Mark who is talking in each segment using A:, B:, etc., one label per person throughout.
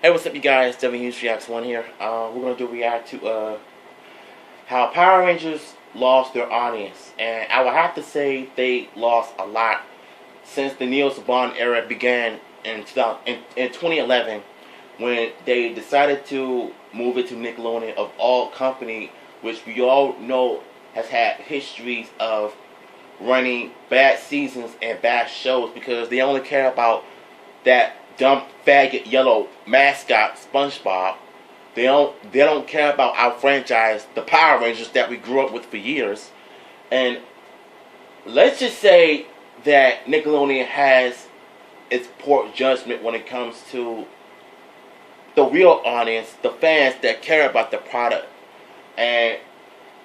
A: Hey, what's up, you guys? WX1 here. We're gonna do a react to how Power Rangers lost their audience, and I would have to say they lost a lot since the Neo Saban era began in 2011, when they decided to move it to Nickelodeon of all company, which we all know has had histories of running bad seasons and bad shows because they only care about that dumb faggot yellow mascot SpongeBob. They don't care about our franchise, the Power Rangers that we grew up with for years. And let's just say that Nickelodeon has its poor judgment when it comes to the real audience, the fans that care about the product. And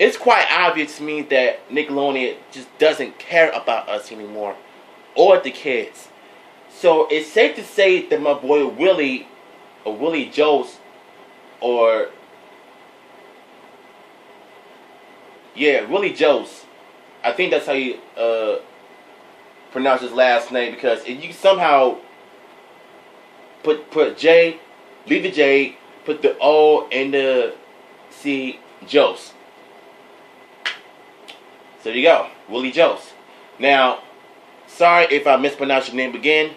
A: it's quite obvious to me that Nickelodeon just doesn't care about us anymore, or the kids. So it's safe to say that my boy Willie, or Willie Jost, or Willie Jost. I think that's how you pronounce his last name, because if you somehow put J, leave the J, put the O in the C, Jost. So there you go, Willie Jost. Now, sorry if I mispronounced your name again.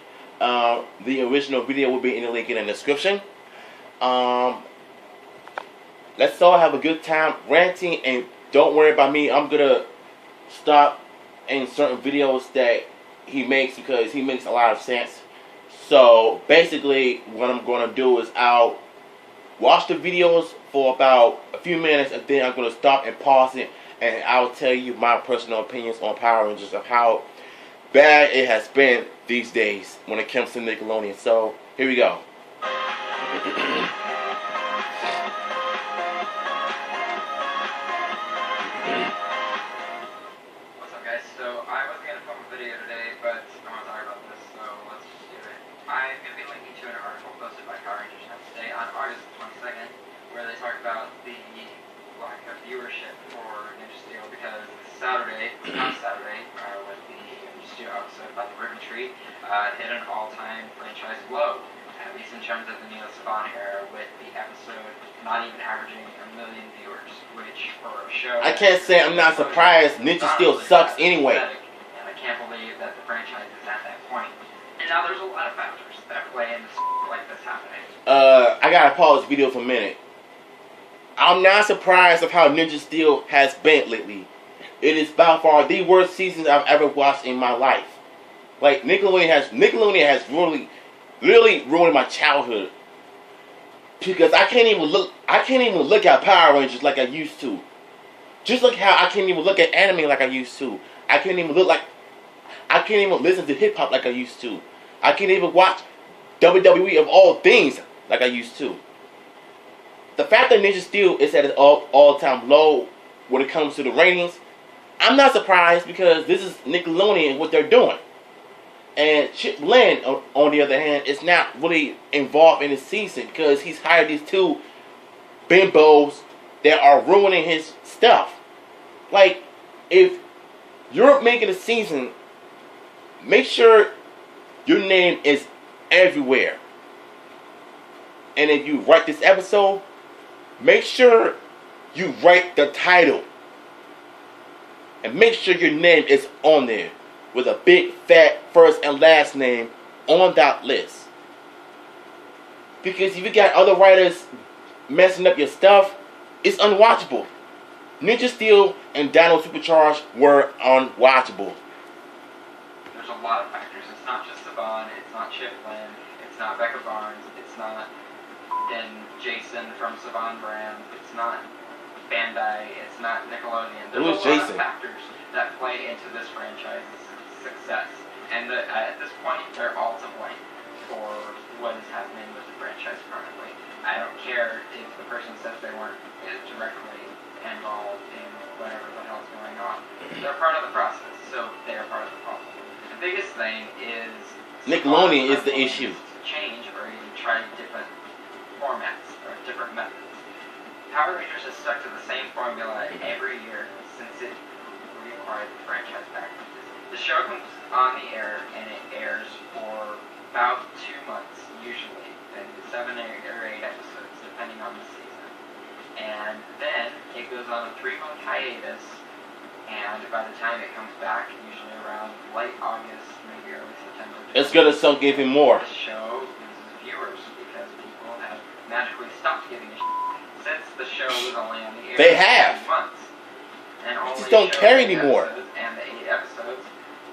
A: The original video will be in the link in the description. Let's all have a good time ranting, and don't worry about me. I'm gonna stop in certain videos that he makes because he makes a lot of sense. So basically, what I'm gonna do is I'll watch the videos for about a few minutes, and then I'm gonna stop and pause it, and I'll tell you my personal opinions on Power Rangers of how bad it has been these days when it comes to Nickelodeon. So here we go.
B: What's up, guys? So I wasn't gonna film a video today, but I want to talk about this, so let's just do it. I'm gonna be linking to an article posted by Power Rangers Net today on August 22nd, where they talk about the lack of viewership for Ninja Steel because Saturday, with the Ninja Steel episode about the Ribbon Tree, hit an all-time franchise low, at least in terms of the Neo Saban era, with the episode not even averaging 1 million viewers, which for a show...
A: I can't say I'm not surprised. Ninja Steel sucks anyway.
B: And I can't believe that the franchise is at that point. And now there's a lot of factors that play into like this happening.
A: I gotta pause the video for a minute. I'm not surprised of how Ninja Steel has been lately. It is by far the worst season I've ever watched in my life. Like, Nickelodeon has really ruined my childhood. Because I can't even look at Power Rangers like I used to. Just like how I can't even look at anime like I used to. I can't even listen to hip hop like I used to. I can't even watch WWE of all things like I used to. The fact that Ninja Steel is at an all-time low when it comes to the ratings, I'm not surprised because this is Nickelodeon and what they're doing. And Chip Lynn, on the other hand, is not really involved in this season because he's hired these two bimbos that are ruining his stuff. Like, if you're making a season, make sure your name is everywhere. And if you write this episode, make sure you write the title. And make sure your name is on there with a big fat first and last name on that list. Because if you got other writers messing up your stuff, it's unwatchable. Ninja Steel and Dino Supercharged were unwatchable.
B: There's a lot of factors. It's not just Saban, it's not Chip Lynn, it's not Becca Barnes, it's not Jason from Saban Brand, it's not Bandai, it's not Nickelodeon. There's a lot of factors that play into this franchise's success. And at this point, they're all to blame for what is happening with the franchise currently. I don't care if the person says they weren't directly involved in whatever the hell's going on. They're part of the process, so they are part of the problem. The biggest thing is
A: Nickelodeon is the issue.
B: Change or even try different formats or different methods. Power Rangers has stuck to the same formula every year since it reacquired the franchise back. The show comes on the air and it airs for about 2 months usually. maybe 7 or 8 episodes, depending on the season. And then it goes on a 3-month hiatus, and by the time it comes back, usually around late August, maybe early September,
A: it's gonna sunk even more.
B: the show loses viewers because people have magically stopped giving a shit since the show was only on the air
A: They
B: for
A: have.
B: 2 months. And only
A: Just don't
B: showed
A: care
B: 8
A: anymore.
B: episodes, and the 8 episodes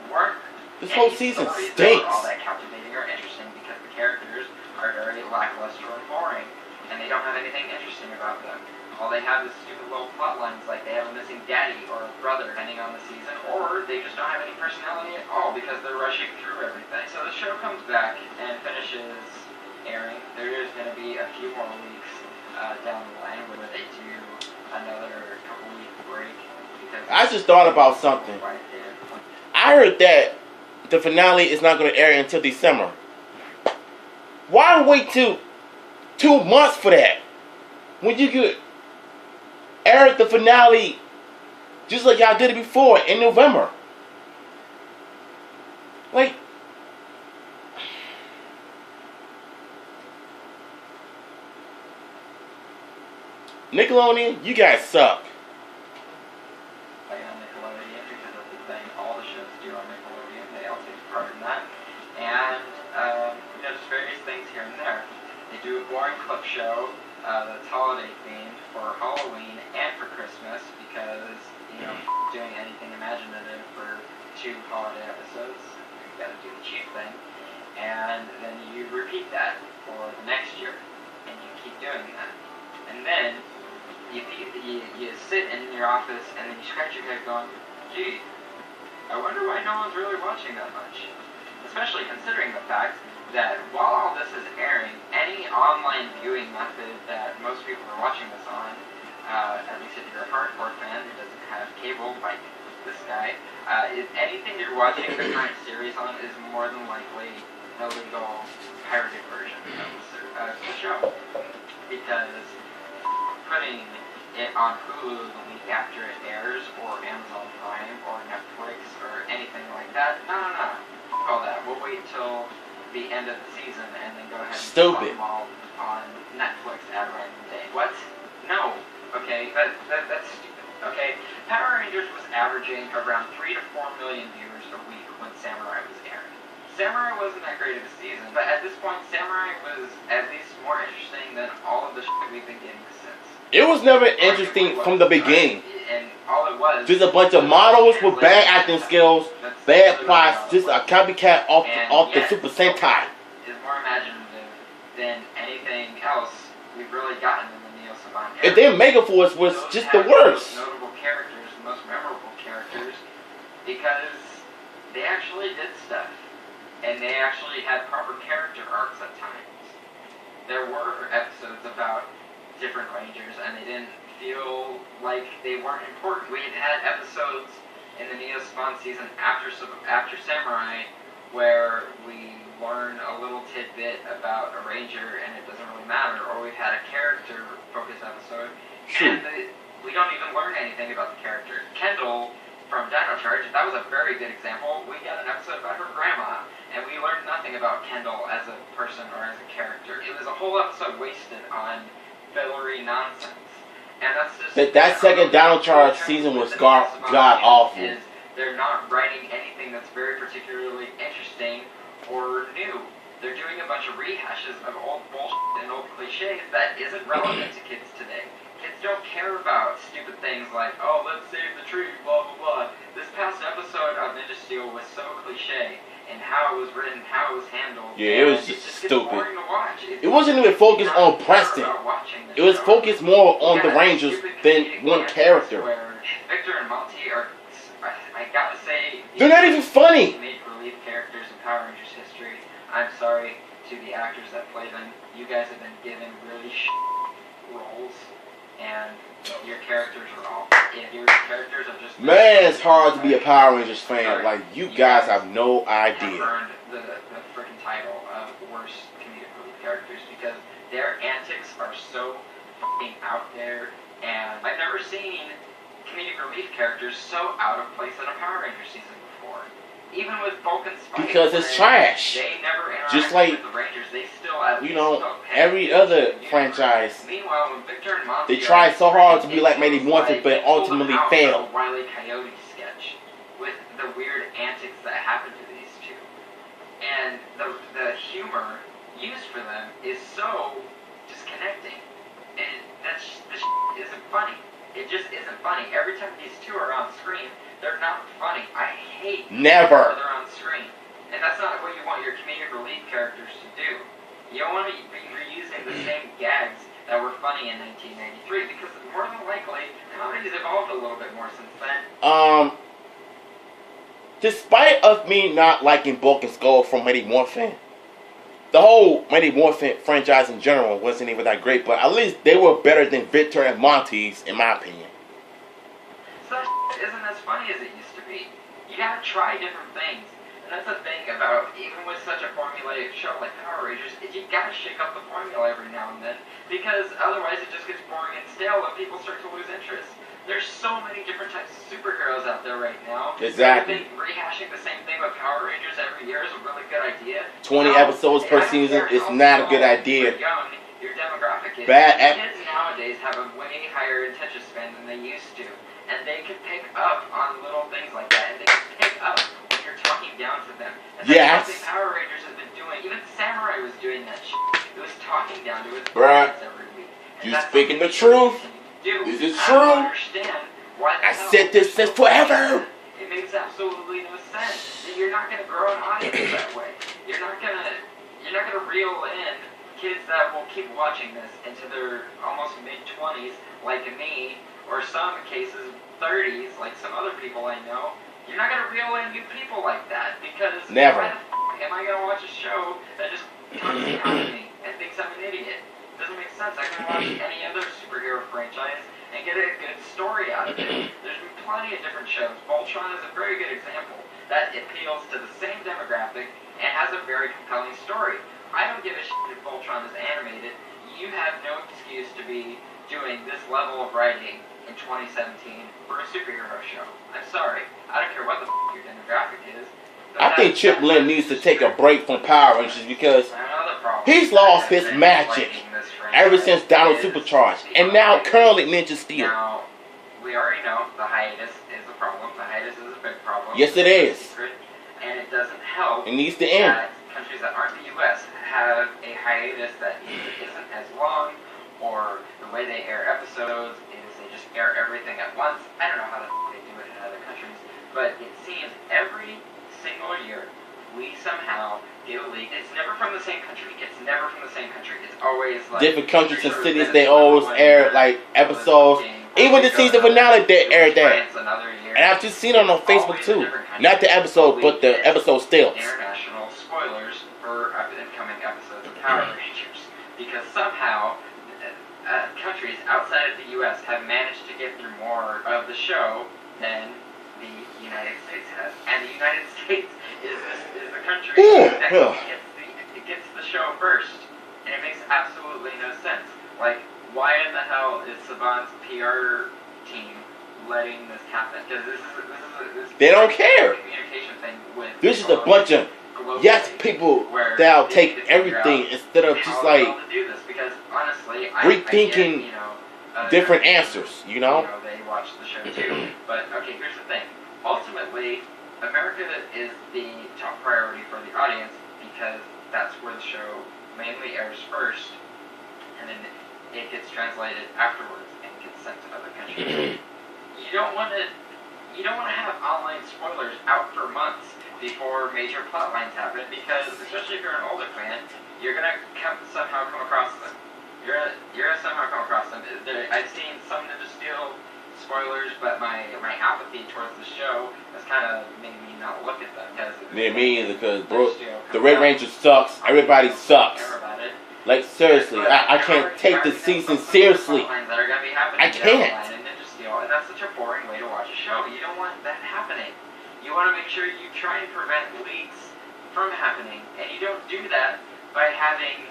B: weren't
A: This whole
B: any
A: season
B: stories that were all
A: stinks.
B: that captivating or interesting because the characters are very lackluster and boring, and they don't have anything interesting about them. All they have is stupid little plot lines, like they have a missing daddy or a brother, depending on the season, or they just don't have any personality at all because they're rushing through everything. So the show comes back and finishes airing. There is going to be a few more weeks down the line where they do another couple-week break. Because
A: I just thought about something. I heard that the finale is not going to air until December. Why wait till 2 months for that? When you could air the finale just like y'all did it before in November. Like, Nickelodeon, you guys suck.
B: Play on Nickelodeon because that's the thing all the shows do on Nickelodeon. They all take part in that. And, just various things here and there. They do a boring clip show that's holiday themed for Halloween and for Christmas because, doing anything imaginative for 2 holiday episodes, you gotta do the cheap thing. And then you repeat that for the next year. And you keep doing that. And then you sit in your office and then you scratch your head going, gee, I wonder why no one's really watching that much. Especially considering the fact that while all this is airing, any online viewing method that most people are watching this on, at least if you're a hardcore fan who doesn't have cable like this guy, if anything you're watching the current series on is more than likely the legal pirated version of the show. Because putting it on Hulu the week after it airs, or Amazon Prime, or Netflix, or anything like that, no. All that. We'll wait till the end of the season and then go ahead and put them all on Netflix at a random day. What? No. Okay, that's stupid. Okay, Power Rangers was averaging around 3 to 4 million viewers a week when Samurai was airing. Samurai wasn't that great of a season, but at this point, Samurai was at least more interesting than all of the shit we've been getting since.
A: It was never interesting from the beginning.
B: And all it was...
A: Just a bunch of models with bad acting skills, bad plots, just a copycat off the Super Sentai.
B: Is more imaginative than anything else we've really gotten in the Neo Saban era.
A: If their Megaforce was just the worst.
B: The most notable characters, the most memorable characters, because they actually did stuff. And they actually had proper character arcs at times. There were episodes about different Rangers, and they didn't feel like they weren't important. We had episodes in the Neo Spawn season after Samurai where we learn a little tidbit about a Ranger and it doesn't really matter, or we've had a character-focused episode and we don't even learn anything about the character. Kendall from Dino Charge, that was a very good example. We got an episode about her grandma, and we learned nothing about Kendall as a person or as a character. It was a whole episode wasted on fillery nonsense. And that's just...
A: That second Dino Charge season was god-awful.
B: They're not writing anything that's very particularly interesting or new. They're doing a bunch of rehashes of old bullshit and old cliches that isn't relevant to kids today. Kids don't care about stupid things like, oh, let's save the tree, blah, blah, blah. This past episode of Ninja Steel was so cliche, and how it was written, how it was handled.
A: Yeah, it was just stupid.
B: Boring to watch.
A: It wasn't even focused on Preston. It was focused more on the Rangers than one character.
B: Where Victor and Monty are, I gotta say,
A: they're not even funny.
B: Make-believe characters in Power Rangers history. I'm sorry to the actors that play them. You guys have been given really roles, and your characters are all. Your characters are just.
A: Man, it's hard to be a Power Rangers fan. Like, you guys have no idea.
B: Have earned the freaking title of worst comedic relief characters because their antics are so fucking out there, and I've never seen comedic relief characters so out of place in a Power Ranger season before. even with Bulk and Spike,
A: because it's trash.
B: they never interacted
A: Just like,
B: with the Rangers. They still at least
A: every other franchise.
B: Meanwhile, when Victor and Monty,
A: they tried so hard to be like Mighty Morphin, but ultimately failed.
B: A Wile E. Coyote sketch with the weird antics that happen to these two, and the humor used for them is so disconnecting, and the shit isn't funny. It just isn't funny. Every time these two are on screen, they're not funny. I hate
A: never
B: when they're on screen, and that's not what you want your comedic relief characters to do. You don't want to be reusing the same gags that were funny in 1993, because more than likely, comedy's evolved a little bit more since then.
A: Despite of me not liking Bulk and Skull from Mighty Morphin, the whole Mighty Morphin franchise in general wasn't even that great, but at least they were better than Victor and Monty's, in my opinion.
B: So that isn't as funny as it used to be. You gotta try different things. And that's the thing about, even with such a formulaic show like Power Rangers, you gotta shake up the formula every now and then, because otherwise it just gets boring and stale and people start to lose interest. There's so many different types of superheroes out there right now.
A: Exactly.
B: I think rehashing the same thing with Power Rangers every year is a really good idea.
A: 20 episodes per season is not a good idea.
B: Young, your demographic is. Kids nowadays have a way higher attention span than they used to. And they can pick up on little things like that. And they can pick up when you're talking down to them. And that's something Power Rangers has been doing. Even Samurai was doing that shit. It was talking down to its audience every week.
A: You speaking the truth? This is true.
B: I don't understand why
A: I said this since forever.
B: It makes absolutely no sense. You're not gonna grow an audience that way. You're not gonna reel in kids that will keep watching this into their almost mid-20s, like me, or some cases 30s, like some other people I know. You're not gonna reel in new people like that, because
A: never.
B: Why the f am I gonna watch a show that just talks down to me and thinks I'm an idiot? Doesn't make sense. I can watch any other superhero franchise and get a good story out of it. There's been plenty of different shows. Voltron is a very good example that appeals to the same demographic and has a very compelling story. I don't give a shit if Voltron is animated. You have no excuse to be doing this level of writing in 2017 for a superhero show. I'm sorry. I don't care what the f your demographic is.
A: I think Chip Lynn needs to take a break from Power Rangers because he's lost his magic ever since Donald Supercharged, and now currently Ninja Steel.
B: Now, we already know the hiatus is a problem. The hiatus is a big problem.
A: Yes, it is.
B: And it doesn't help.
A: It needs to end.
B: That countries that aren't the U.S. have a hiatus that either isn't as long, or the way they air episodes is they just air everything at once. I don't know how they do it in other countries, but it seems every single year we somehow get a leak. It's never from the same country. It's never from the same country. It's always like
A: different countries and cities. They always air like episodes. Even the season finale, they aired that. And I've just seen it on Facebook too. Not the episode, but the episode stills.
B: International spoilers for incoming episodes of Power Rangers, because somehow countries outside of the U.S. have managed to get through more of the show than the United States has. And the United States is the country that gets the show first. And it makes absolutely no sense. Like, why in the hell is Saban's PR team letting this happen? Because this is
A: they don't care.
B: Communication thing with
A: this is a bunch of yes people that'll take everything instead of just like
B: do this, because honestly,
A: rethinking different answers.
B: You know, they watch the show too. But okay, here's the thing. Ultimately, America is the top priority for the audience because that's where the show mainly airs first, and then it gets translated afterwards and gets sent to other countries. You don't want to have online spoilers out for months before major plot lines happen, because especially if you're an older fan, you're gonna somehow come across them. You're gonna somehow come across them. I've seen some Ninja Steel spoilers, but my apathy towards the show has kind of made me not look at them.
A: Yeah, me either, because bro, the Red Ranger sucks. Everybody sucks. Like seriously, I can't take the season seriously. I can't.
B: And that's such a boring way to watch a show. You don't want that happening. You want to make sure you try and prevent leaks from happening, and you don't do that by having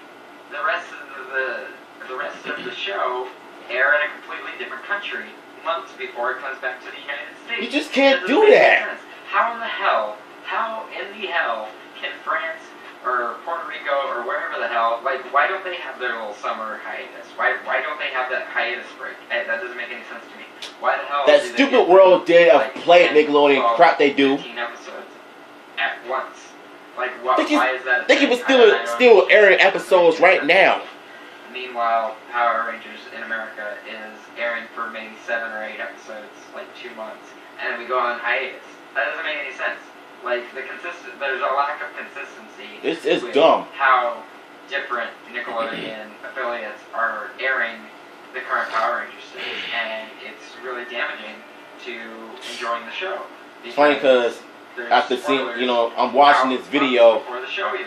B: the rest of the show air in a completely different country months before it comes back to the United States.
A: You just can't do that.
B: How in the hell How in the hell can France or Puerto Rico or wherever the hell, like, why don't they have their little summer hiatus? Why don't they have that hiatus break? That doesn't make any sense to me. Why the hell?
A: That stupid world did of play at Nickelodeon crap they do.
B: 15 episodes at once. Like, why is that?
A: They can still airing episodes right now.
B: Meanwhile, Power Rangers in America is airing for maybe 7 or 8 episodes, like 2 months, and we go on hiatus. That doesn't make any sense. Like, there's a lack of consistency.
A: It's dumb.
B: How different Nickelodeon affiliates are airing the current Power Rangers series, and it's really damaging to enjoying the show.
A: It's funny because after seeing, I'm watching this video,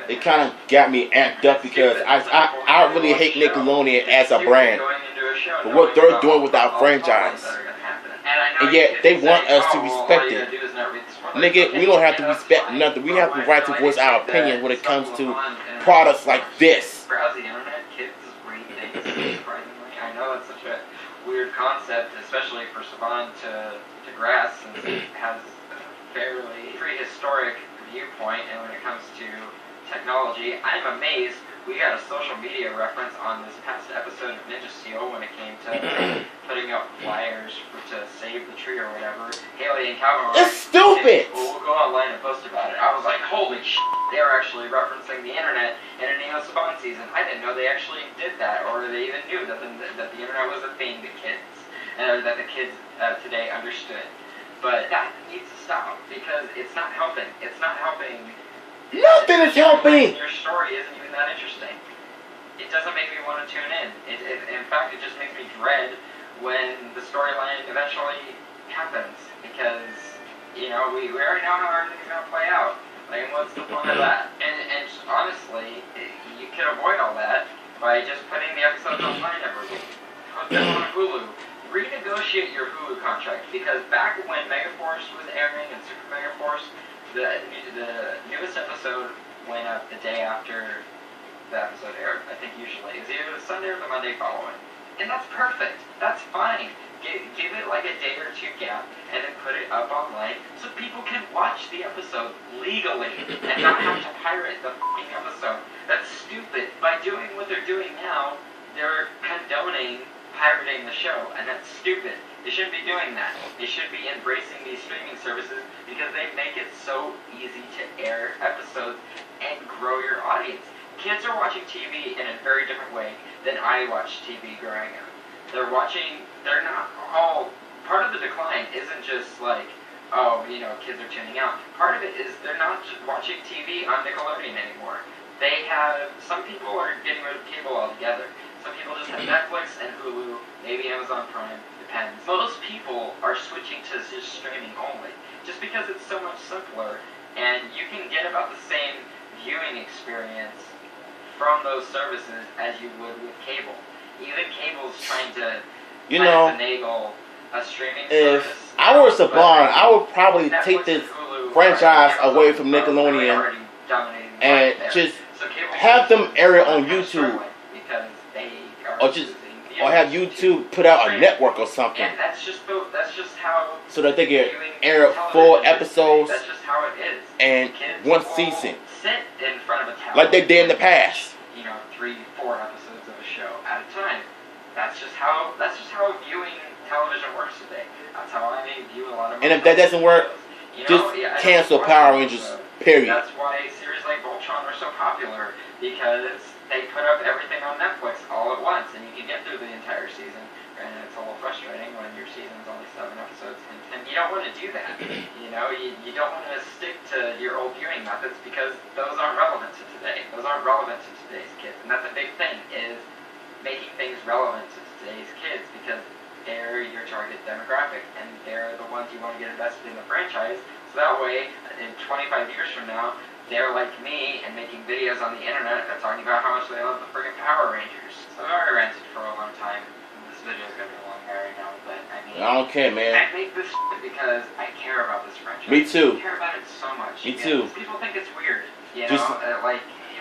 A: it kind of got me amped up because I really hate Nickelodeon as a brand for what they're doing with our franchise. And yet, they want us to respect it. Nigga, we don't have to respect nothing. We have the right to voice our opinion when it comes to products like this.
B: Browse the internet, kids read things, surprisingly. I know that's such a weird concept, especially for Saban to grasp, since it has a fairly prehistoric viewpoint, and when it comes to technology, I'm amazed we got a social media reference on this past episode of Ninja Steel when it came to putting up flyers to save the tree or whatever. Haley and Calvin were
A: It's stupid!
B: Well, we'll go online and post about it. I was like, holy shit, they were actually referencing the internet in a Neo Saban season. I didn't know they actually did that, or they even knew that the internet was a thing to kids, and that the kids today understood. But that needs to stop, because it's not helping. It's not helping.
A: Nothing is helping!
B: Your story isn't even that interesting. It doesn't make me want to tune in. In fact, it just makes me dread when the storyline eventually happens, because, we already know how everything's going to play out. Like, what's the point of that? And honestly, you can avoid all that by just putting the episodes online every week. Put them on Hulu. Renegotiate your Hulu contract, because back when Megaforce was airing and Super Megaforce, the newest episode went up the day after the episode aired. I think usually it's either the Sunday or the Monday following, and that's perfect. That's fine. Give it like a day or two gap, and then put it up online so people can watch the episode legally and not have to pirate the fucking episode. That's stupid. By doing what they're doing now, they're condoning pirating the show, and that's stupid. They shouldn't be doing that. They should be embracing these streaming services because they make it so easy to air episodes and grow your audience. Kids are watching TV in a very different way than I watched TV growing up. They're not all, part of the decline isn't just like, kids are tuning out. Part of it is they're not just watching TV on Nickelodeon anymore. Some people are getting rid of cable altogether. Some people just have Netflix and Hulu, maybe Amazon Prime, depends. Most people are switching to just streaming only, just because it's so much simpler, and you can get about the same viewing experience from those services as you would with cable. Even cable's trying to finagle a streaming service.
A: If I were Saban, I would probably take this franchise away from Nickelodeon and just have them air it on YouTube. Or have YouTube put out a network or something.
B: And that's just how.
A: So that they can air full episodes.
B: That's just how it is.
A: And one season.
B: Sit in front of a tablet.
A: Like they did in the past.
B: 3-4 episodes of a show at a time. That's just how viewing television works today. That's how I view a lot of.
A: And if that doesn't work, just cancel Power Rangers. Period.
B: That's why series like Voltron are so popular, because they put up everything on Netflix all at once, and you can get through the entire season. And it's a little frustrating when your season's only 7 episodes, and you don't want to do that. You don't want to stick to your old viewing methods, because those aren't relevant to today. Those aren't relevant to today's kids, and that's a big thing, is making things relevant to today's kids, because they're your target demographic, and they're the ones you want to get invested in the franchise, so that way, in 25 years from now, they're like me and making videos on the internet and talking about how much they love the friggin' Power Rangers. So I've already ranted for a long time. This video is going to be a long right now, but
A: I don't care, man.
B: I make this because I care about this franchise.
A: Me too.
B: I care about it so much.
A: Me too.
B: People think it's weird, people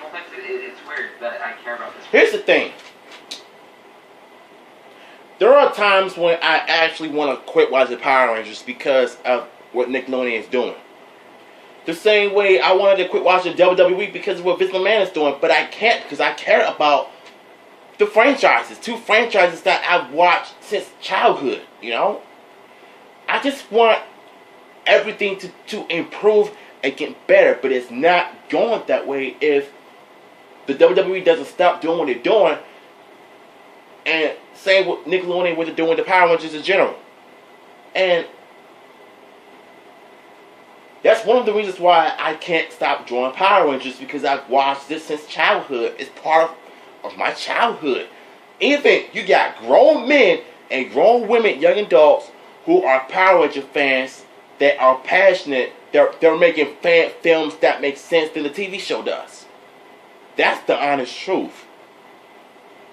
B: think it's weird that I care about this franchise.
A: Here's the thing. There are times when I actually want to quit watching Power Rangers because of what Nickelodeon is doing. The same way I wanted to quit watching WWE because of what Vince McMahon is doing, but I can't because I care about the franchises. 2 franchises that I've watched since childhood, you know? I just want everything to improve and get better, but it's not going that way if the WWE doesn't stop doing what they're doing. And same with Nickelodeon, what they're doing with the Power Rangers in general. And that's one of the reasons why I can't stop drawing Power Rangers, because I've watched this since childhood. It's part of my childhood. Even you got grown men and grown women, young adults, who are Power Ranger fans that are passionate. They're making fan films that make sense than the TV show does. That's the honest truth.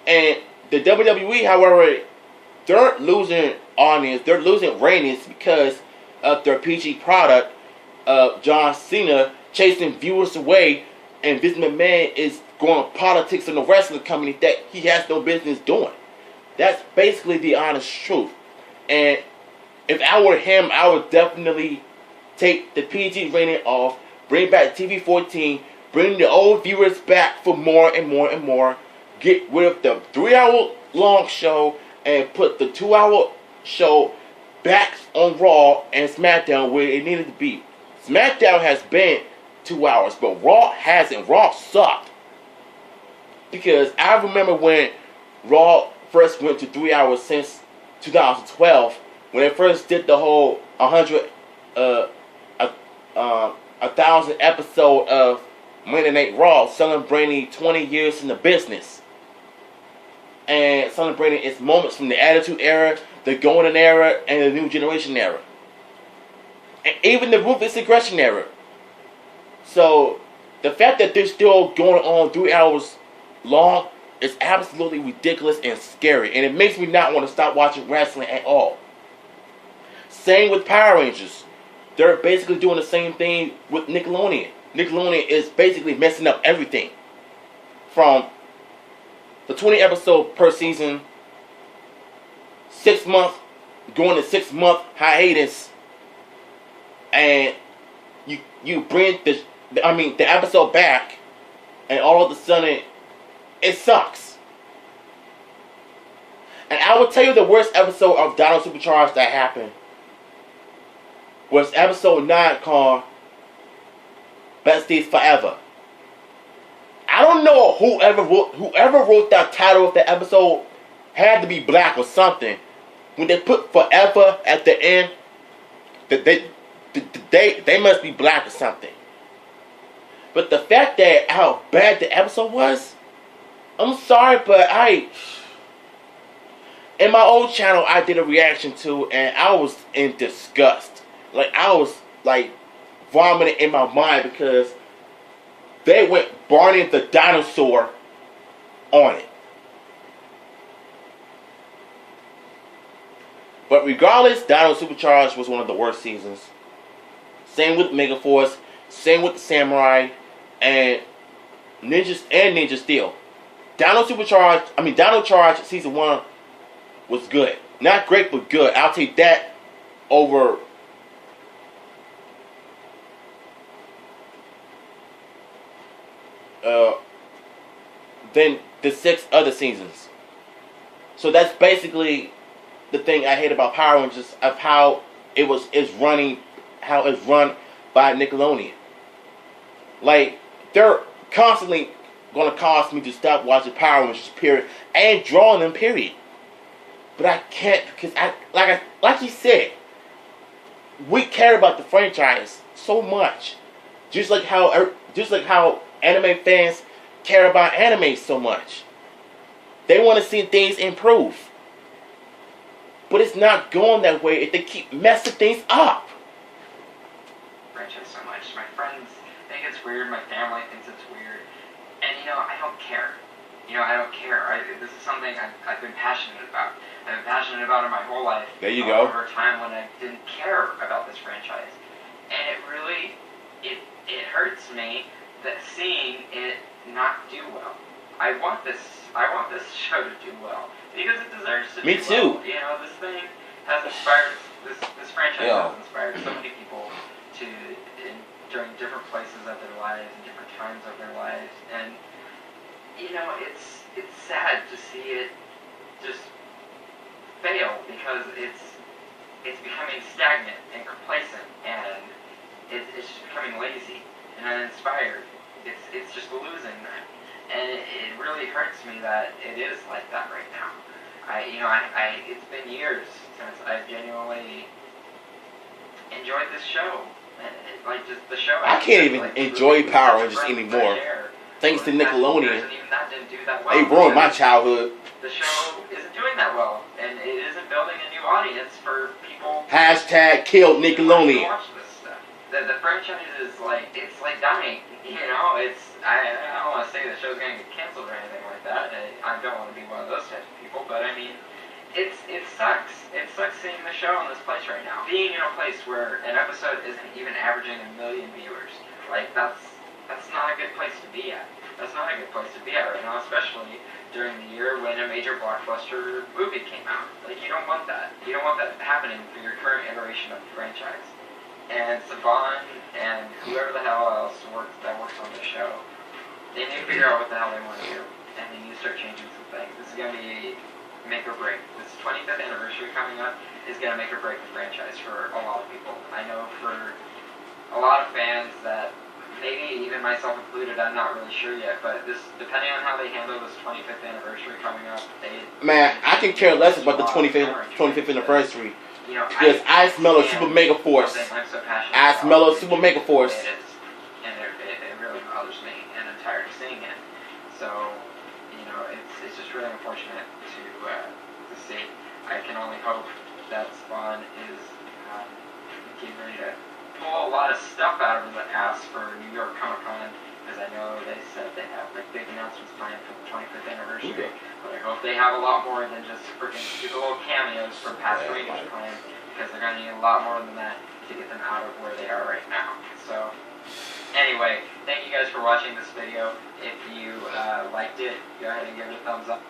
A: And the WWE, however, they're losing audience. They're losing ratings because of their PG product of John Cena chasing viewers away, and Vince McMahon is going politics in the wrestling company that he has no business doing. That's basically the honest truth. And if I were him, I would definitely take the PG rating off, bring back TV-14, bring the old viewers back for more and more and more, get rid of the 3-hour-long show, and put the 2-hour show back on Raw and SmackDown where it needed to be. SmackDown has been 2 hours, but Raw hasn't. Raw sucked. Because I remember when Raw first went to 3 hours since 2012, when they first did the whole 1,000 episode of Monday Night Raw, celebrating 20 years in the business. And celebrating its moments from the Attitude Era, the Golden Era, and the New Generation Era. And even the Ruthless Aggression Era. So, the fact that they're still going on 3 hours long is absolutely ridiculous and scary. And it makes me not want to stop watching wrestling at all. Same with Power Rangers. They're basically doing the same thing with Nickelodeon. Nickelodeon is basically messing up everything. From the 20 episode per season, 6 months, going to 6 month hiatus, and you bring the episode back, and all of a sudden it sucks. And I will tell you the worst episode of Dino Supercharged that happened was episode 9 called Besties Forever. I don't know whoever wrote that title of the episode had to be black or something. When they put forever at the end, they must be black or something. But the fact that how bad the episode was, I'm sorry, but in my old channel I did a reaction to, and I was in disgust. Like, I was like vomiting in my mind because they went Barney the dinosaur on it. But regardless, Dino Supercharged was one of the worst seasons. Same with Megaforce, same with the Samurai, and Ninja Steel. Dino Charge season 1 was good. Not great, but good. I'll take that over than the 6 other seasons. So that's basically the thing I hate about Power Rangers, of how it's run by Nickelodeon. Like, they're constantly gonna cause me to stop watching Power Rangers, period, and drawing them, period. But I can't, because like you said, we care about the franchise so much, just like how anime fans care about anime so much. They want to see things improve. But it's not going that way if they keep messing things up.
B: Franchise so much. My friends think it's weird. My family thinks it's weird. And, I don't care. I don't care. This is something I've been passionate about. I've been passionate about it my whole life.
A: There you go.
B: Over a time when I didn't care about this franchise. And it really, it hurts me that seeing it not do well. I want this show to do well because it deserves to.
A: Me
B: do
A: too.
B: Well. This thing has inspired this franchise has inspired so many people to during different places of their lives and different times of their lives, and you know, it's sad to see it just fail because it's becoming stagnant and complacent, and it's just becoming lazy and uninspired. It's just losing that, and it really hurts me that it is like that right now. It's been years since I've genuinely enjoyed this show, and just the show.
A: I can't even enjoy Power Rangers anymore. Thanks to Nickelodeon.
B: And even that didn't do that well.
A: They ruined my childhood.
B: The show isn't doing that well, and it isn't building a new audience for people.
A: Hashtag killed Nickelodeon.
B: Watch this stuff. The franchise is it's dying. You know, I don't want to say the show's going to get canceled or anything like that. I don't want to be one of those types of people, but I mean, it sucks. It sucks seeing the show in this place right now. Being in a place where an episode isn't even averaging 1 million viewers, that's not a good place to be at. That's not a good place to be at right now, especially during the year when a major blockbuster movie came out. You don't want that. You don't want that happening for your current iteration of the franchise. And Saban and whoever the hell else works on the show, they need to figure out what the hell they want to do, and they need to start changing some things. This is going to be make or break. This 25th anniversary coming up is going to make or break the franchise for a lot of people. I know for a lot of fans that, maybe even myself included, I'm not really sure yet, but depending on how they handle this 25th anniversary coming up,
A: man, I can care less about the 25th anniversary.
B: You know,
A: because I smell a Super Mega Force. I smell a Super Mega Force.
B: And it really bothers me, and I'm tired of seeing it. So, you know, it's just really unfortunate to see. I can only hope that Spawn is getting ready to pull a lot of stuff out of the ass for New York Comic Con, because I know they said they have big announcements planned for the 25th anniversary. Okay. But I hope they have a lot more than just freaking stupid little cameos from past Rangers planned, because they're going to need a lot more than that to get them out of where they are right now. So, anyway, thank you guys for watching this video. If you liked it, go ahead and give it a thumbs up.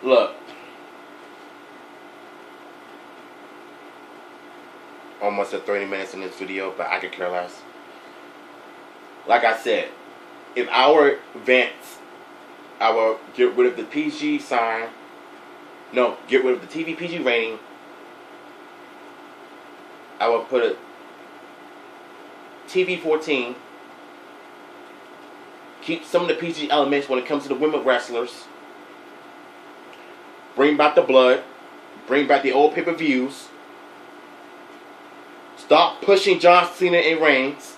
A: Look. Almost at 30 minutes in this video, but I could care less. Like I said, if I were Vince, I will get rid of the PG sign. No, get rid of the TV PG rating. I will put a TV 14. Keep some of the PG elements when it comes to the women wrestlers. Bring back the blood. Bring back the old pay-per-views. Stop pushing John Cena and Reigns.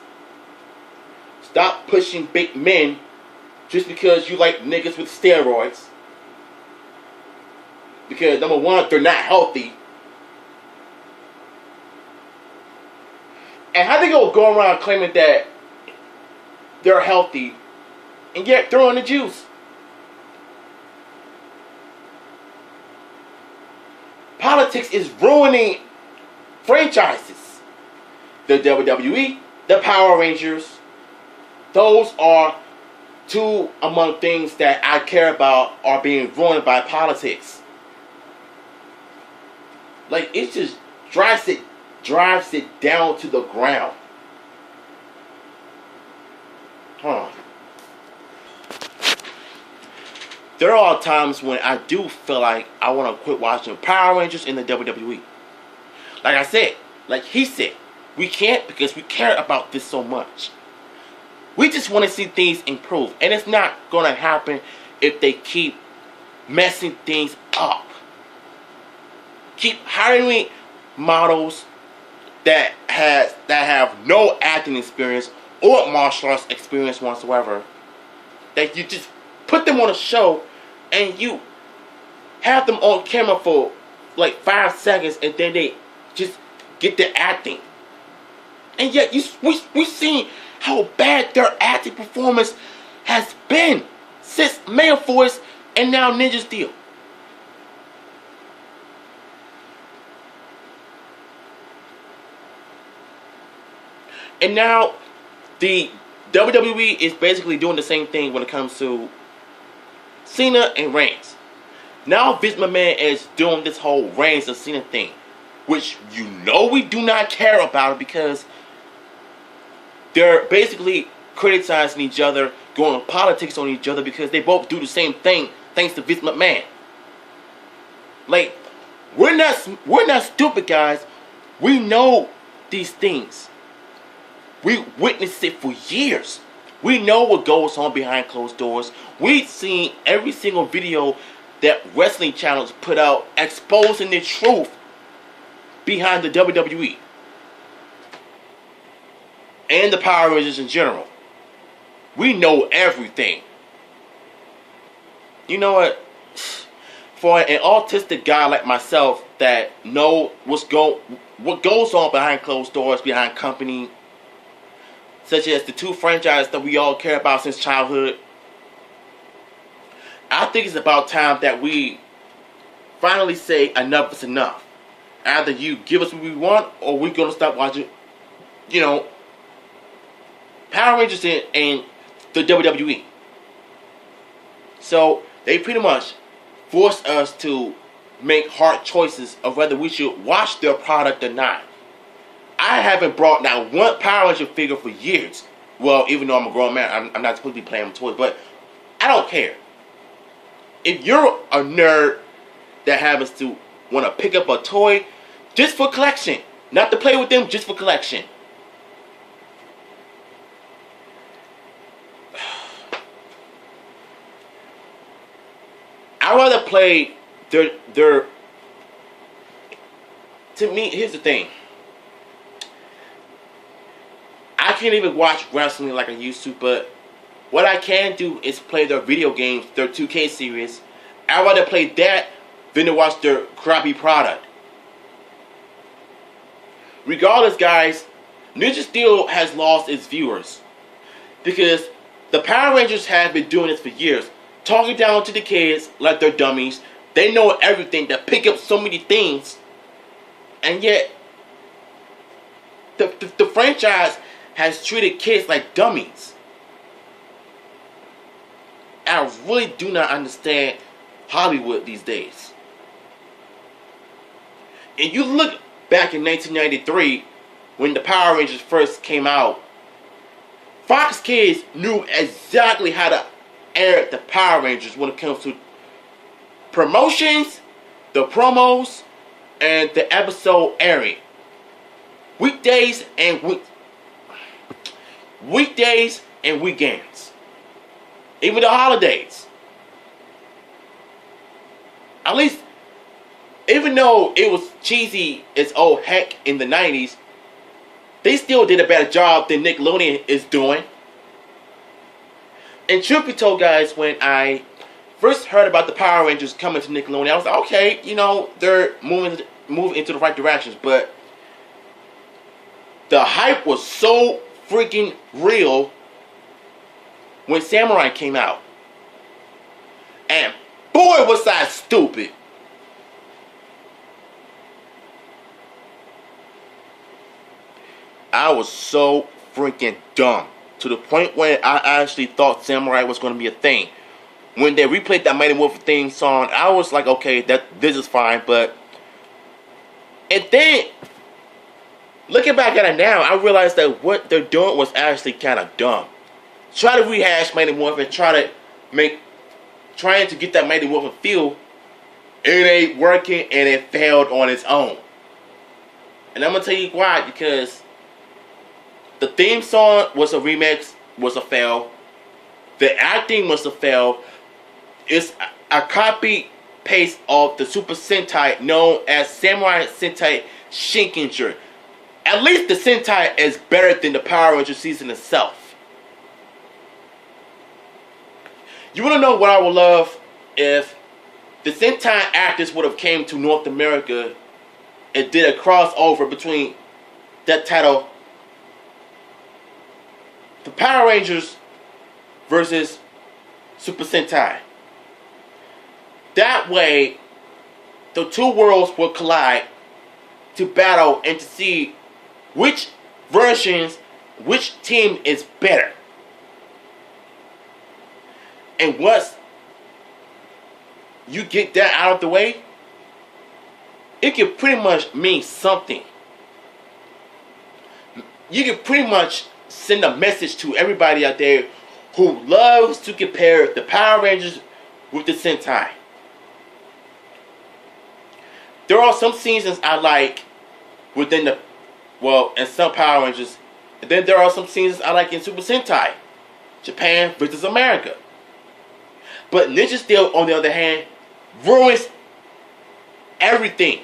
A: Stop pushing big men just because you like niggas with steroids. Because, number one, they're not healthy. And how they go around claiming that they're healthy and yet throwing the juice? Politics is ruining franchises. The WWE, the Power Rangers, those are two among things that I care about are being ruined by politics. It just drives it down to the ground. There are times when I do feel like I want to quit watching Power Rangers in the WWE. Like I said, like he said, we can't because we care about this so much. We just want to see things improve. And it's not going to happen if they keep messing things up. Keep hiring models that have no acting experience or martial arts experience whatsoever. That you just put them on a show and you have them on camera for like 5 seconds and then they just get the acting. And yet we've seen how bad their acting performance has been since Mega Force and now Ninja Steel. And now the WWE is basically doing the same thing when it comes to Cena and Reigns. Now Vince McMahon is doing this whole Reigns and Cena thing. which you know we do not care about it because they're basically criticizing each other, going politics on each other because they both do the same thing thanks to Vince McMahon. Like, we're not stupid, guys. We know these things. We witnessed it for years. We know what goes on behind closed doors. We've seen every single video that wrestling channels put out exposing the truth behind the WWE and the Power Rangers in general. We know everything. You know what? For an autistic guy like myself that know what goes on behind closed doors, behind company, such as the two franchises that we all care about since childhood, I think it's about time that we finally say enough is enough. Either you give us what we want, or we're gonna stop watching, Power Rangers and the WWE. So they pretty much forced us to make hard choices of whether we should watch their product or not. I haven't brought not one Power Ranger figure for years. Well, even though I'm a grown man, I'm not supposed to be playing with toys, but I don't care. If you're a nerd that happens to want to pick up a toy just for collection, not to play with them, just for collection, I'd rather play their. To me, here's the thing. I can't even watch wrestling like I used to, but what I can do is play their video games, their 2K series. I'd rather play that than to watch their crappy product. Regardless, guys, Ninja Steel has lost its viewers because the Power Rangers have been doing this for years. Talking down to the kids like they're dummies. They know everything. They pick up so many things. And yet, the franchise has treated kids like dummies. I really do not understand Hollywood these days. And you look back in 1993, when the Power Rangers first came out, Fox Kids knew exactly how to air the Power Rangers when it comes to promotions, the promos, and the episode airing. Weekdays and weekends. Even the holidays. At least, even though it was cheesy as old heck in the 90s, they still did a better job than Nickelodeon is doing. And truth be told, guys, when I first heard about the Power Rangers coming to Nickelodeon, I was like, okay, they're moving into the right directions. But the hype was so freaking real when Samurai came out. And boy, was I stupid. I was so freaking dumb. To the point where I actually thought Samurai was going to be a thing. When they replayed that Mighty Morphin theme song, I was like, okay, this is fine. And then, looking back at it now, I realized that what they're doing was actually kind of dumb. Try to rehash Mighty Morphin, trying to get that Mighty Morphin feel, it ain't working and it failed on its own. And I'm going to tell you why, because the theme song was a remix, was a fail. The acting was a fail. It's a copy-paste of the Super Sentai known as Samurai Sentai Shinkenger. At least the Sentai is better than the Power Rangers season itself. You want to know what I would love? If the Sentai actors would have came to North America and did a crossover between that title, the Power Rangers versus Super Sentai. That way, the two worlds will collide to battle and to see which team is better. And once you get that out of the way, it can pretty much mean something. You can pretty much send a message to everybody out there who loves to compare the Power Rangers with the Sentai. There are some seasons I like within the, well, in some Power Rangers, and then there are some seasons I like in Super Sentai, Japan versus America. But Ninja Steel, on the other hand, ruins everything.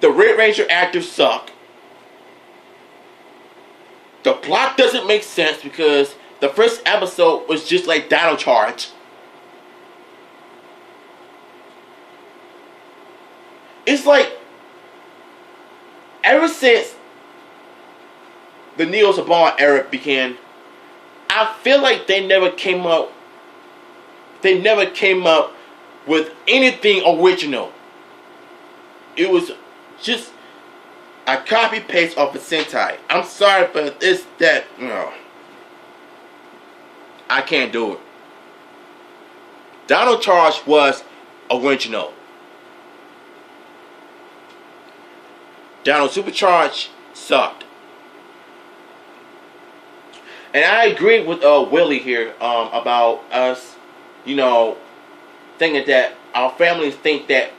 A: The Red Ranger actors suck. The plot doesn't make sense because the first episode was just like Dino Charge. It's like, ever since the Neo Saban era began, I feel like they never came up with anything original. It was just a copy paste of a Sentai. I'm sorry, but it's that, no. I can't do it. Dino Charge was original. Dino Supercharged sucked. And I agree with Willie here about us, thinking that our families think that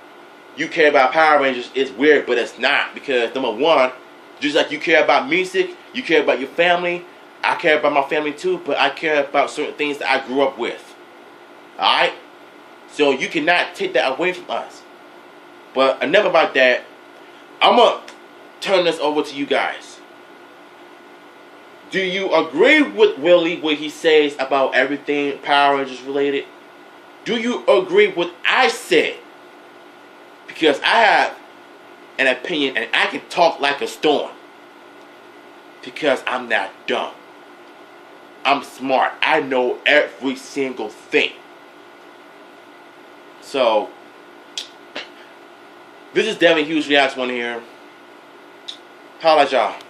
A: you care about Power Rangers is weird, but it's not. Because number one, just like you care about music, you care about your family. I care about my family too, but I care about certain things that I grew up with. Alright? So you cannot take that away from us. But enough about that. I'm going to turn this over to you guys. Do you agree with Willie what he says about everything Power Rangers related? Do you agree with what I said? Because I have an opinion and I can talk like a storm. Because I'm not dumb. I'm smart. I know every single thing. So, this is Devin Hughes Reacts 1 here. Holla at y'all.